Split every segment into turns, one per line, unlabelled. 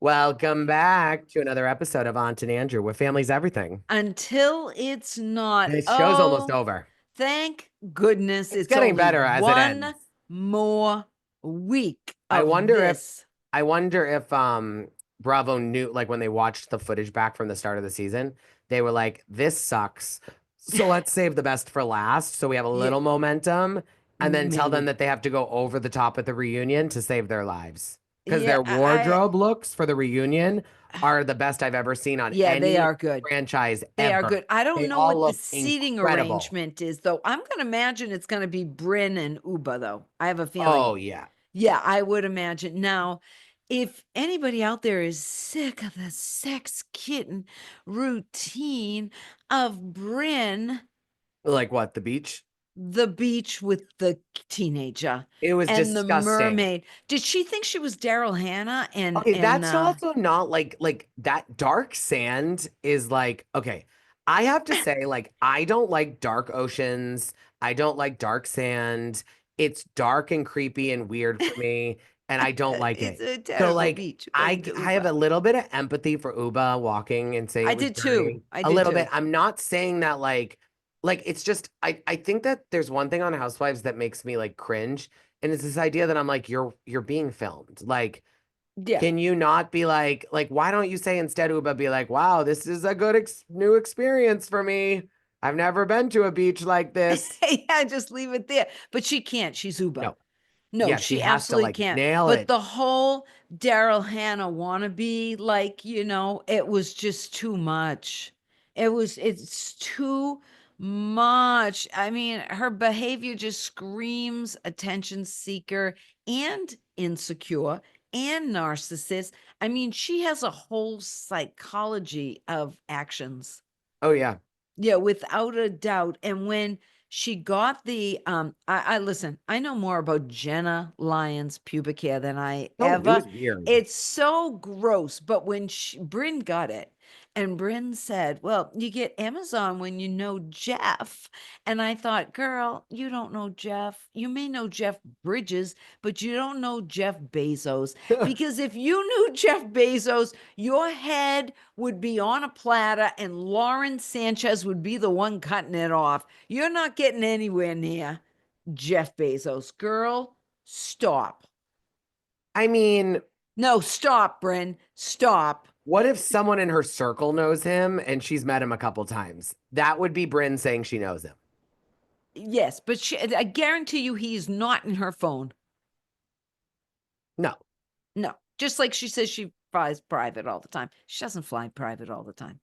Welcome back to another episode of Aunt and Andrew, where family's everything.
Until it's not.
This show's almost
Oh,
over.
thank goodness
It's
it's
getting
only
better as it
one
ends.
more week
I
of
wonder if
this.
I wonder if Bravo knew, like, when they watched the footage back from the start of the season, they were like, this sucks. So let's save the best for last so we have a
Yeah,
little momentum and then tell them
maybe.
that they have to go over the top at the reunion to save their lives. Because
Yeah,
their wardrobe looks for the reunion are the best I've ever seen on
yeah, they
any
are good.
franchise
They are
ever.
good. I
They
don't know
all
what the
look
seating
incredible.
arrangement is, though. I'm going to imagine it's going to be Bryn and Uba, though. I have a feeling.
Oh yeah.
Yeah, I would imagine. Now, if anybody out there is sick of the sex kitten routine of Bryn,
Like what, the beach?
the beach with the teenager
It was
and the
disgusting.
mermaid. Did she think she was Daryl Hannah? And
Okay,
and
that's also not like that dark sand is like, okay. I have to say, like, I don't like dark oceans. I don't like dark sand. It's dark and creepy and weird for me, and I don't like
it's
it.
a
So
terrible
like
beach
I
according to
I have
Uba.
a little bit of empathy for Uba walking and say
I
it was
did too.
dirty.
I
A
did
little bit.
too.
I'm not saying that like it's just I think that there's one thing on Housewives that makes me like cringe, and it's this idea that I'm like, you're being filmed. Like,
Yeah.
can you not be like, why don't you say instead, Uba, be like, wow, this is a good new experience for me. I've never been to a beach like this.
Yeah, just leave it there. But she can't. She's Uba.
No.
No,
Yeah, she
she
has to
absolutely
like
can't.
nail
But
it.
the whole Daryl Hannah wannabe, like, it was just too much. It's too much. I mean, her behavior just screams attention seeker and insecure and narcissist. I mean, she has a whole psychology of actions.
Oh yeah.
Yeah, without a doubt. And when she got the I listen, I know more about Jenna Lyons pubic hair than I
Oh, it
ever.
was weird.
It's so gross. But when Bryn got it, and Bryn said, well, you get Amazon when you know Jeff. And I thought, girl, you don't know Jeff. You may know Jeff Bridges, but you don't know Jeff Bezos. Because if you knew Jeff Bezos, your head would be on a platter and Lauren Sanchez would be the one cutting it off. You're not getting anywhere near Jeff Bezos. Girl, stop.
I mean,
No, stop, Bryn. Stop.
what if someone in her circle knows him and she's met him a couple times? That would be Bryn saying she knows him.
Yes, but I guarantee you he's not in her phone.
No.
No, just like she says she flies private all the time. She doesn't fly private all the time.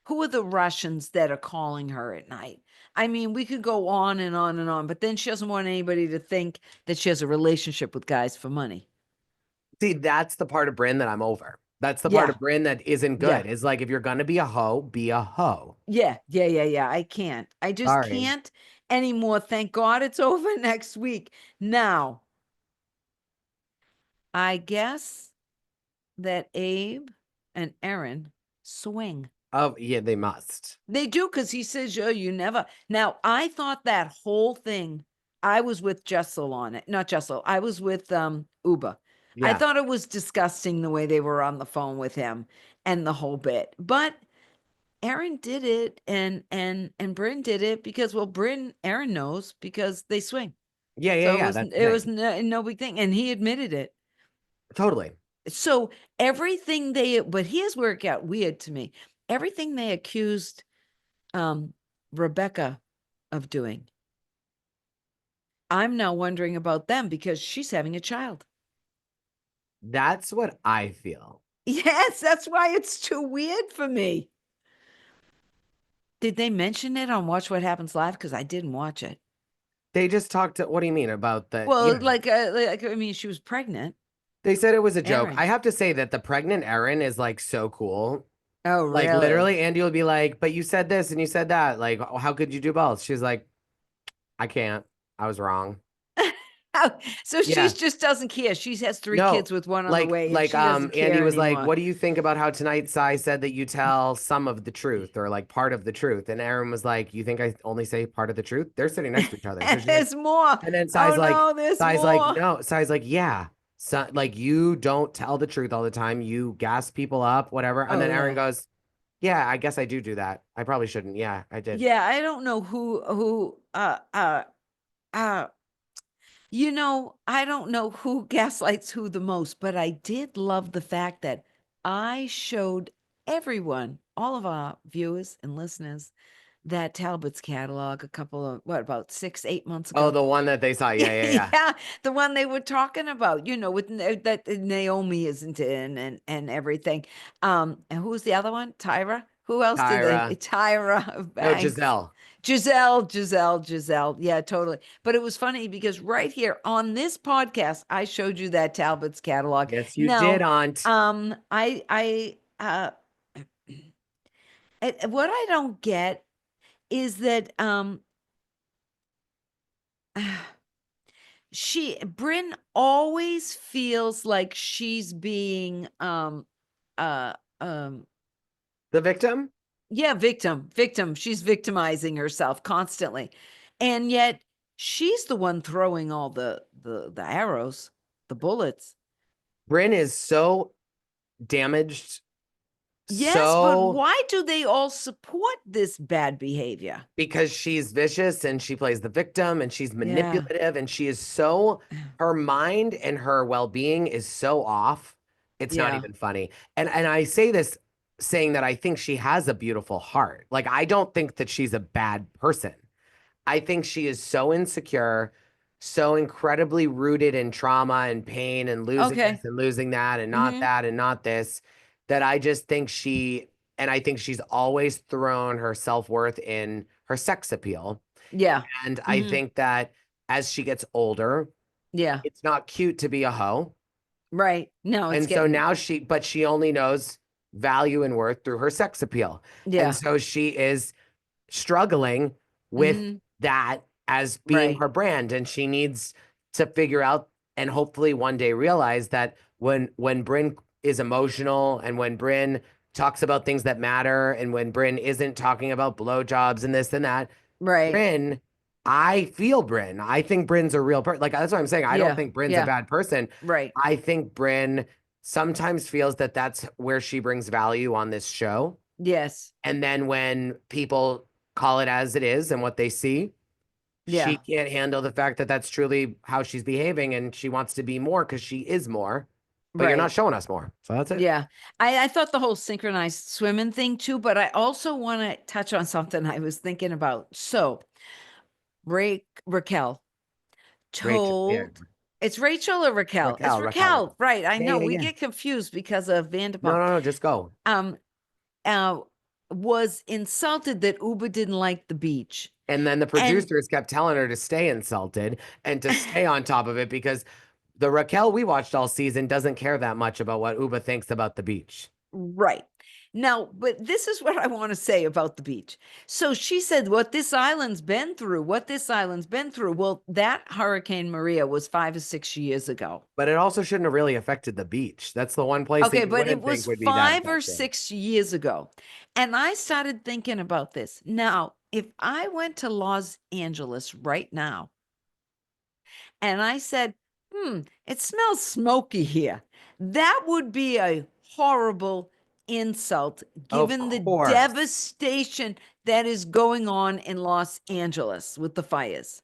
Who are the Russians that are calling her at night? I mean, we could go on and on and on, but then she doesn't want anybody to think that she has a relationship with guys for money.
See, that's the part of Bryn that I'm over. That's the part
Yeah,
of Bryn that isn't
yeah,
good. Is like, if you're gonna be a hoe, be a hoe.
yeah. I can't. I just
Sorry.
can't anymore. Thank God it's over next week. Now, I guess that Abe and Erin swing.
Oh, yeah, they must.
They do because he says, "Oh, you never." Now, I thought that whole thing. I was with Jessel on it, not Jessel. I was with Uba. I
Yeah.
thought it was disgusting the way they were on the phone with him and the whole bit. But Erin did it, and Bryn did it because, well, Erin knows because they swing.
Yeah, yeah,
So
yeah. That's the
it was
thing.
no big thing, and he admitted it.
Totally.
So everything but here's where it got weird to me. Everything they accused um, Rebecca of doing. I'm now wondering about them because she's having a child.
That's what I feel.
Yes, that's why it's too weird for me. Did they mention it on Watch What Happens Live? Because I didn't watch it.
They just talked to, what do you mean about the,
Well,
yeah.
I mean, she was pregnant.
They said it was a joke.
Erin.
I have to say that the pregnant Erin is like so cool.
Oh,
Like
really?
literally, Andy will be like, but you said this and you said that. Like, how could you do both? She's like, I can't. I was wrong.
So
Yeah.
she's just doesn't care. She has three
No,
kids with one on the way, and she doesn't
Andy
care
was like,
anymore.
what do you think about how tonight Sai said that you tell some of the truth or like part of the truth? And Aaron was like, you think I only say part of the truth? They're sitting next to each other. So she's like,
There's more.
and then
Oh no, there's
Sai's like,
more.
no, Sai's like, yeah. So, like, you don't tell the truth all the time. You gas people up, whatever. And
Oh
then Erin
yeah.
goes, yeah, I guess I do that. I probably shouldn't. Yeah, I did.
Yeah, I don't know uh I don't know who gaslights who the most, but I did love the fact that I showed everyone, all of our viewers and listeners, that Talbot's catalog a couple of what, about 6, 8 months
Oh,
ago.
the one that they saw. Yeah, yeah, yeah.
Yeah, the one they were talking about, with that Naomi isn't in and everything. And who was the other one? Tyra? Who else did they?
Tyra.
Tyra
No,
Banks.
Giselle.
Giselle. Yeah, totally. But it was funny because right here on this podcast, I showed you that Talbot's catalog.
Yes, you did,
Now,
Aunt.
what I don't get is that Bryn always feels like she's being uh um
The victim?
yeah, victim. She's victimizing herself constantly. And yet she's the one throwing all the arrows, the bullets.
Bryn is so damaged,
Yes, but
so
why do they all support this bad behavior?
because she's vicious and she plays the victim and she's
Yeah.
manipulative and she is so, her mind and her well-being is so off. It's not
Yeah.
even funny. And I say this saying that I think she has a beautiful heart. Like, I don't think that she's a bad person. I think she is so insecure, so incredibly rooted in trauma and pain and losing this
Okay.
and losing that and not
Mhm.
that and not this, that I just think and I think she's always thrown her self-worth in her sex appeal.
Yeah.
And I
Mhm.
think that as she gets older,
Yeah.
it's not cute to be a hoe.
Right. No, it's
And so
getting
now but she only knows value and worth through her sex appeal. And
yeah.
so she is struggling with
Mhm.
that as being
Right.
her brand, and she needs to figure out and hopefully one day realize that when Bryn is emotional and when Bryn talks about things that matter and when Bryn isn't talking about blowjobs and this and that,
Right.
Bryn, I feel Bryn. I think Bryn's a real person. Like, that's what I'm saying. I don't
Yeah.
think Bryn's a
Yeah.
bad person.
Right.
I think Bryn sometimes feels that that's where she brings value on this show.
Yes.
And then when people call it as it is and what they see, she
Yeah.
can't handle the fact that that's truly how she's behaving and she wants to be more because she is more, but you're not
Right.
showing us more. So that's it.
Yeah. I thought the whole synchronized swimming thing too, but I also want to touch on something I was thinking about. So Raquel
Rachel. Yeah.
told it's Rachel or Raquel? It's
Raquel.
Raquel, right? I
Yeah,
know
yeah,
we
yeah.
get confused because of
No,
Vanderpump.
no, no, just go.
Um, uh, was insulted that Uber didn't like the beach,
And then the
and
producers kept telling her to stay insulted and to stay on top of it because the Raquel we watched all season doesn't care that much about what Uba thinks about the beach.
right. Now, but this is what I want to say about the beach. So she said, what this island's been through, what this island's been through. Well, that Hurricane Maria was 5 or 6 years ago.
But it also shouldn't have really affected the beach. That's the one place that
Okay,
you
but it
wouldn't think
was
would be that
5 or 6
affected.
years ago. And I started thinking about this. Now, if I went to Los Angeles right now and I said, it smells smoky here, that would be a horrible insult
Of
given the
course.
devastation that is going on in Los Angeles with the fires.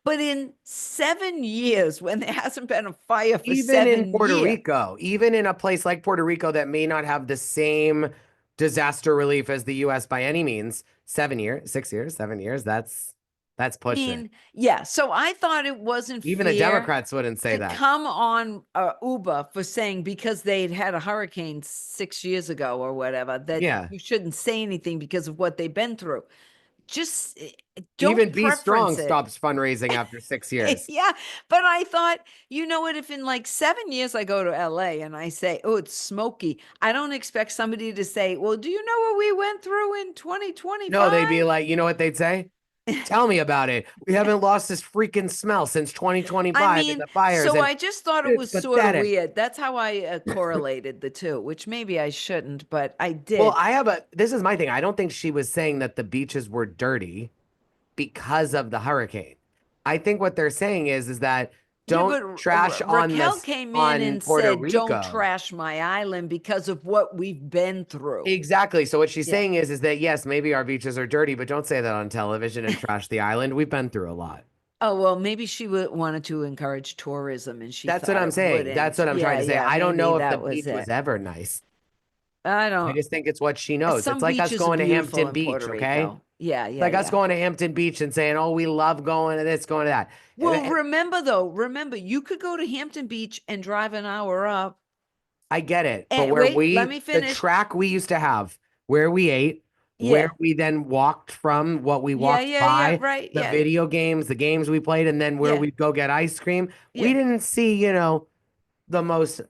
But in 7 years, when there hasn't been a fire for
Even in
seven
Puerto
years,
Rico, even in a place like Puerto Rico that may not have the same disaster relief as the US by any means, 7 years, 6 years, 7 years, that's
I
pushing it.
mean, yeah. So I thought it wasn't
Even the
fair
Democrats wouldn't say
to
that.
come on Uber for saying because they'd had a hurricane 6 years ago or whatever that
Yeah.
you shouldn't say anything because of what they've been through. Just
Even
don't
Be Strong
preference it.
stops fundraising after 6 years.
Yeah, but I thought, you know what? If in like 7 years I go to LA and I say, "Oh, it's smoky," I don't expect somebody to say, "Well, do you know what we went through in
No, they'd
2025?"
be like, you know what they'd say? Tell me about it. We haven't lost this freaking smell since
I
2025 in
mean,
the fires,
so
and
I just thought it
it's
was sort of
pathetic.
weird. That's how I correlated the two, which maybe I shouldn't, but I
Well,
did.
this is my thing. I don't think she was saying that the beaches were dirty because of the hurricane. I think what they're saying is that
Yeah,
don't
but
trash on
Raquel
this
came in
on
and
Puerto
said, "Don't
Rico.
trash my island because of what we've been through."
Exactly. So what she's
Yeah.
saying is that yes, maybe our beaches are dirty, but don't say that on television and trash the island. We've been through a lot.
Oh, well, maybe she wanted to encourage tourism and she
That's what
thought
I'm
it
saying. That's
wouldn't.
what I'm trying
Yeah,
to say.
yeah,
I don't
maybe
know if the
that was
beach was
it.
ever nice.
I
I
don't,
just think it's what she knows. It's
some
like us
beaches are
going to
beautiful
Hampton
in Puerto
Beach, okay?
Rico. Yeah,
It's
yeah,
like us
yeah.
going to Hampton Beach and saying, "Oh, we love going to this, going to that."
Well, remember though, remember you could go to Hampton Beach and drive an hour up.
I get it, but
And wait, let me
the
finish.
track we used to have, where we ate, where
Yeah.
we then walked from, what we
Yeah,
walked
yeah, yeah,
by,
right.
the
Yeah.
video games, the games we played, and then where
Yeah.
we'd go get ice cream, we
Yeah.
didn't see, the most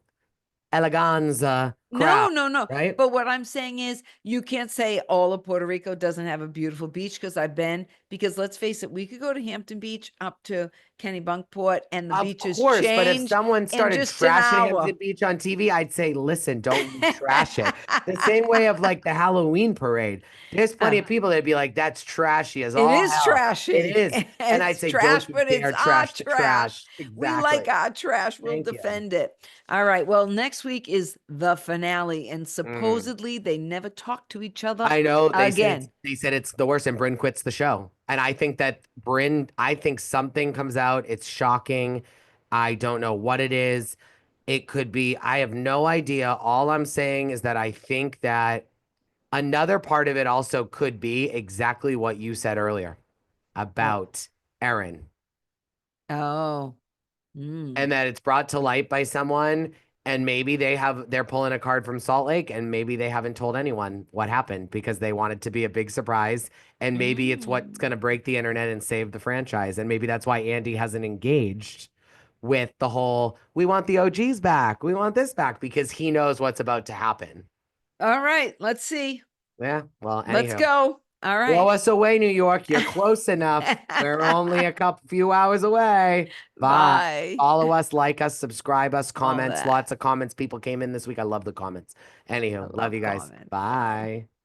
eleganza
No,
crowd,
no, no.
right?
But what I'm saying is, you can't say all of Puerto Rico doesn't have a beautiful beach because I've been, because let's face it, we could go to Hampton Beach up to Kennebunkport and the
Of
beaches
course, but if
change
someone
in
started
just an
trashing Hampton
hour.
Beach on TV, I'd say, listen, don't you trash it. The same way of like the Halloween parade. There's plenty
Uh,
of people that'd be like, that's trashy as
it
all
is
hell. It
trashy.
is. And I'd
It's
say,
trash,
don't you
but it's
dare
our
trash the
trash.
trash.
We like
Exactly.
our trash. We'll
Thank you.
defend it. All right. Well, next week is the finale, and
Mm.
supposedly they never talk to each other
I know
again.
they said it's the worst, and Bryn quits the show. And I think that I think something comes out. It's shocking. I don't know what it is. It could be, I have no idea. All I'm saying is that I think that another part of it also could be exactly what you said earlier
What?
about Erin,
Oh. Mm.
and that it's brought to light by someone, and maybe they're pulling a card from Salt Lake, and maybe they haven't told anyone what happened because they want it to be a big surprise, and maybe it's what's going to
Mm.
break the internet and save the franchise, and maybe that's why Andy hasn't engaged with the whole we want the OGs back, we want this back, because he knows what's about to happen.
All right. Let's see.
Yeah, well,
Let's
anywho.
go. All
Blow
right.
us away, New York. You're close enough. We're only a few hours away. Bye.
Bye.
Follow us, like us, subscribe us,
All
comments.
that.
Lots of comments. People came in this week. I love the comments.
I
Anywho, love
love
you guys.
comment. Bye.
Bye.